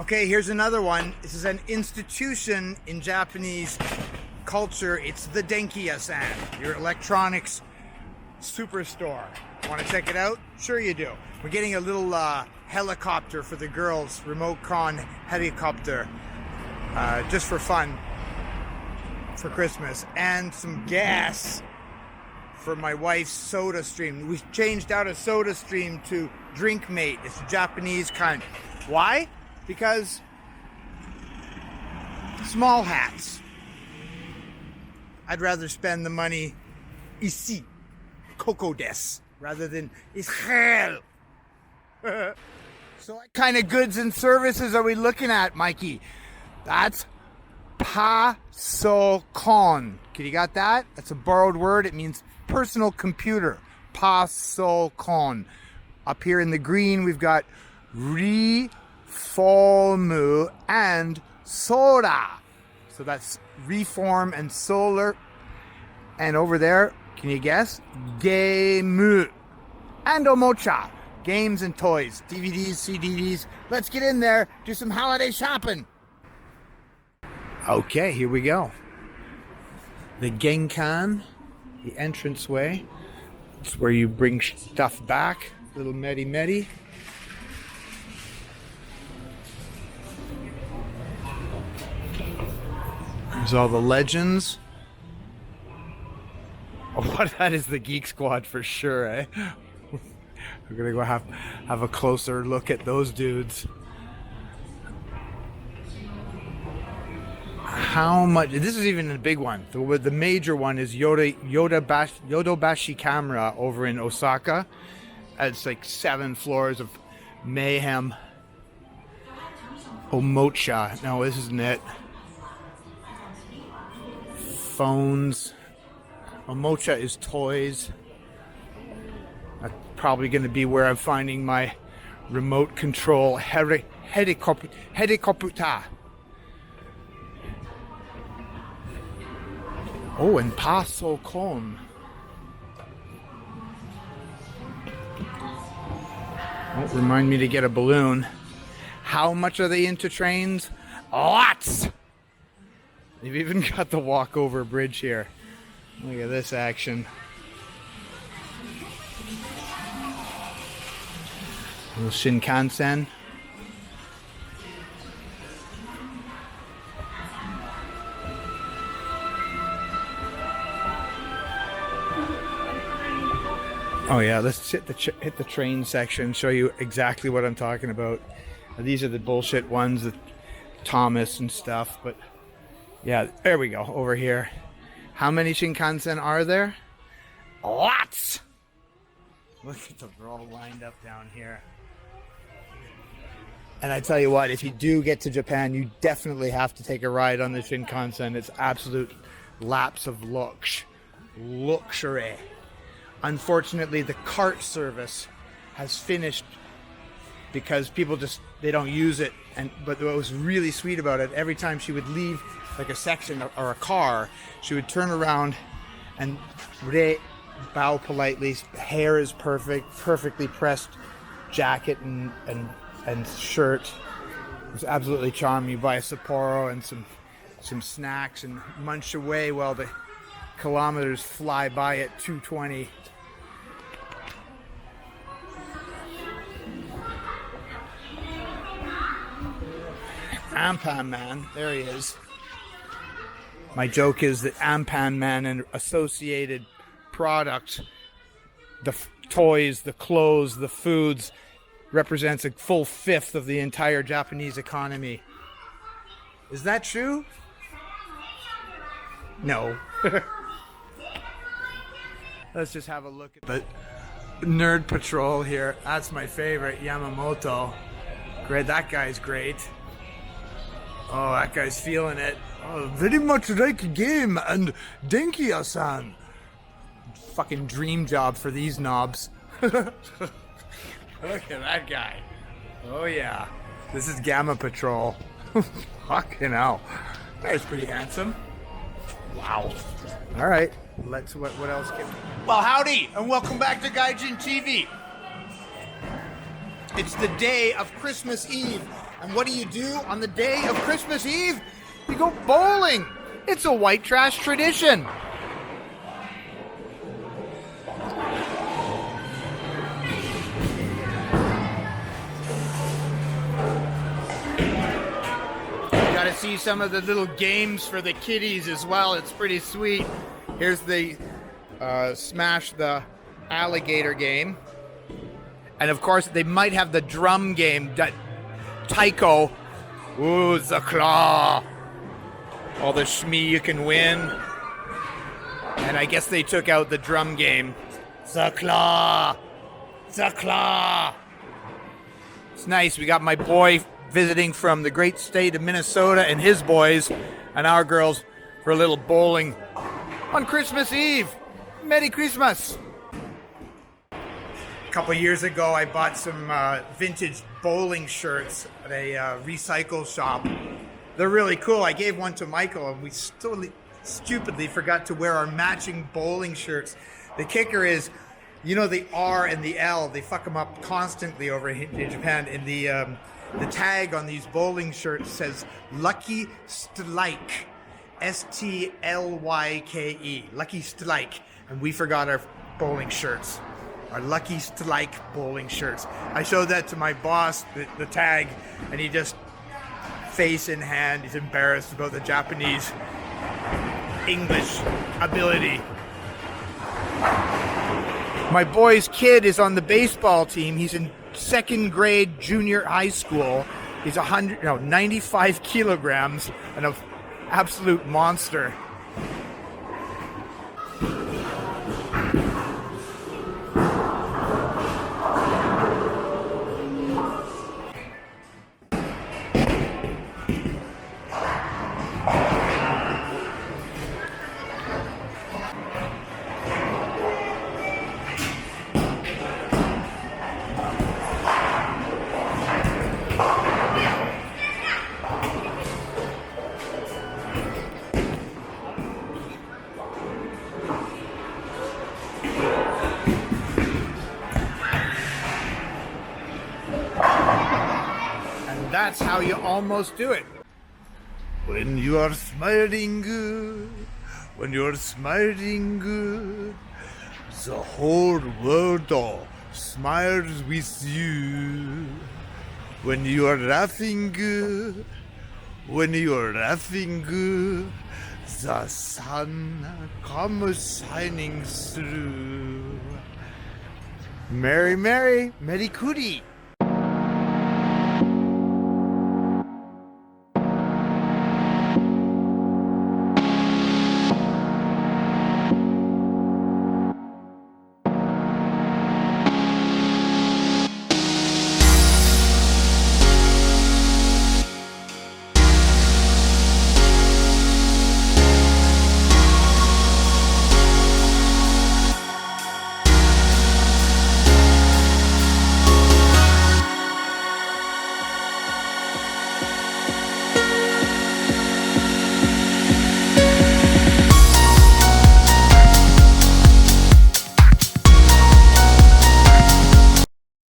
Okay, here's another one. This is an institution in Japanese culture. It's the Denki-ya-san, your electronics superstore. Want to check it out? Sure you do. We're getting a little helicopter for the girls, remote con helicopter, just for fun for Christmas, and some gas for my wife's soda stream. We changed out a soda stream to Drink Mate. It's a Japanese kind. Why? Because small hats. I'd rather spend the money ici, Coco des, rather than Israel. So what kind of goods and services are we looking at, Mikey? That's pasokon. You got that? That's a borrowed word. It means personal computer. Pasokon. Up here in the green, we've got reformu and soda. So that's reform and solar. And over there, can you guess? Game and omocha. Games and toys, DVDs, CDs. Let's get in there, do some holiday shopping. Okay, here we go. The genkan, the entranceway. It's where you bring stuff back. Little Meri. There's all the legends. Oh, that is the Geek Squad for sure, eh? We're gonna go have a closer look at those dudes. How much? This is even a big one. The major one is Yodobashi Camera over in Osaka. It's like 7 floors of mayhem. Omocha. No, this isn't it. Phones. Omocha is toys. That's probably going to be where I'm finding my remote control helicopter. Oh, and pasokon. Oh, remind me to get a balloon. How much are they into trains? Lots! They've even got the walkover bridge here. Look at this action. Little Shinkansen. Oh yeah, let's hit the train section, show you exactly what I'm talking about. These are the bullshit ones, the Thomas and stuff, but yeah, there we go, over here. How many Shinkansen are there? Lots! Look at them, they're all lined up down here. And I tell you what, if you do get to Japan, you definitely have to take a ride on the Shinkansen. It's absolute lapse of luxury. Unfortunately, the cart service has finished because people they don't use it. But what was really sweet about it, every time she would leave like a section or a car, she would turn around and bow politely. Hair is perfect, perfectly pressed jacket and shirt. It was absolutely charming. You buy a Sapporo and some snacks and munch away while the kilometers fly by at 220. Ampan Man, there he is. My joke is that Ampan Man and associated products, the toys, the clothes, the foods, represents a full 1/5 of the entire Japanese economy. Is that true? No. Let's just have a look at the Nerd Patrol here. That's my favorite, Yamamoto. Great, that guy's great. Oh, that guy's feeling it. Oh, very much like a game and Denki-ya-san. Fucking dream job for these knobs. Look at that guy. Oh yeah. This is Gamma Patrol. Fucking hell. That guy's pretty handsome. Wow. Alright. What else can we... Well, howdy, and welcome back to Gaijin TV. It's the day of Christmas Eve. And what do on the day of Christmas Eve? You go bowling. It's a white trash tradition. Got to see some of the little games for the kiddies as well. It's pretty sweet. Here's the smash the alligator game. And of course, they might have the drum game, taiko. Ooh, the claw. All the shmee you can win. And I guess they took out the drum game. The claw. The claw. It's nice. We got my boy visiting from the great state of Minnesota and his boys and our girls for a little bowling on Christmas Eve. Merry Christmas. A couple years ago, I bought some vintage bowling shirts at a recycle shop. They're really cool. I gave one to Michael, and we stupidly forgot to wear our matching bowling shirts. The kicker is, you know, the R and the L, they fuck them up constantly over in Japan. And the tag on these bowling shirts says Lucky Strike, S-T-L-Y-K-E, Lucky Strike. And we forgot our bowling shirts. Our Lucky Strike bowling shirts. I showed that to my boss, the tag, and he just, face in hand, he's embarrassed about the Japanese English ability. My boy's kid is on the baseball team. He's in second grade junior high school. He's 95 kilograms and an absolute monster. That's how you almost do it. When you are smiling good, when you're smiling good, the whole world smiles with you. When you are laughing good, when you are laughing good, the sun comes shining through. Meri Kuri.